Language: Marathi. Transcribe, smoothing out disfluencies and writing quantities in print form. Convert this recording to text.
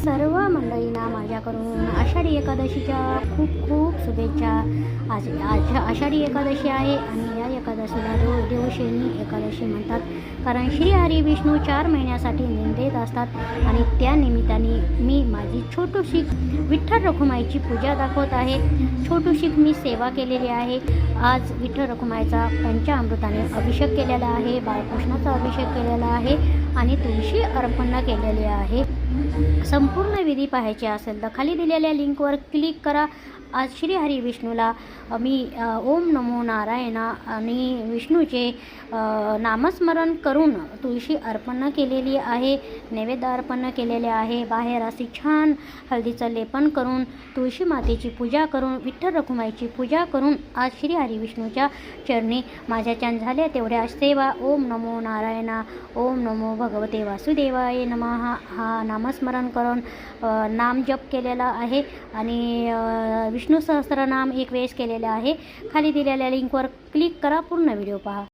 सर्व मंडळींना माझ्याकडून आषाढी एकादशीच्या खूप खूप शुभेच्छा। आज आषाढी एकादशी आहे आणि या एकादशीला देवशयनी एकादशी म्हणतात, कारण श्री हरी विष्णू 4 महिन्यासाठी निंदेत असतात आणि त्या निमित्ताने मी माझी छोटूशी विठ्ठल रखुमाईची पूजा दाखवत आहे। छोटूशी मी सेवा केलेली आहे। आज विठ्ठल रखुमाईचा पंचामृताने अभिषेक केलेला आहे, बाळकृष्णाचा अभिषेक केलेला आहे आणि तुळशी अर्पण केलेली आहे। संपूर्ण विधी पाहायचे असेल तर खाली दिलेल्या लिंकवर क्लिक करा। आज श्री हरी विष्णूला मी ओम नमो नारायण आणि विष्णूचे नामस्मरण करून तुळशी अर्पण केलेली आहे, नैवेद्य अर्पण केलेले आहे। बाहेर अशी छान हळदीचं लेपन करून तुळशी मातेची पूजा करून विठ्ठल रखुमाईची पूजा करून आज श्री हरी विष्णूच्या चरणी माझ्याच्यान झाल्या तेवढ्या सेवा ओम नमो नारायण ओम नमो भगवते वासुदेवाय नमः हा नामस्मरण करून नाम जप केलेला आहे आणि विष्णू सहस्त्रनाम एक वेळेस केलेला आहे। खाली दिलेल्या लिंकवर क्लिक करा, पूर्ण व्हिडिओ पहा।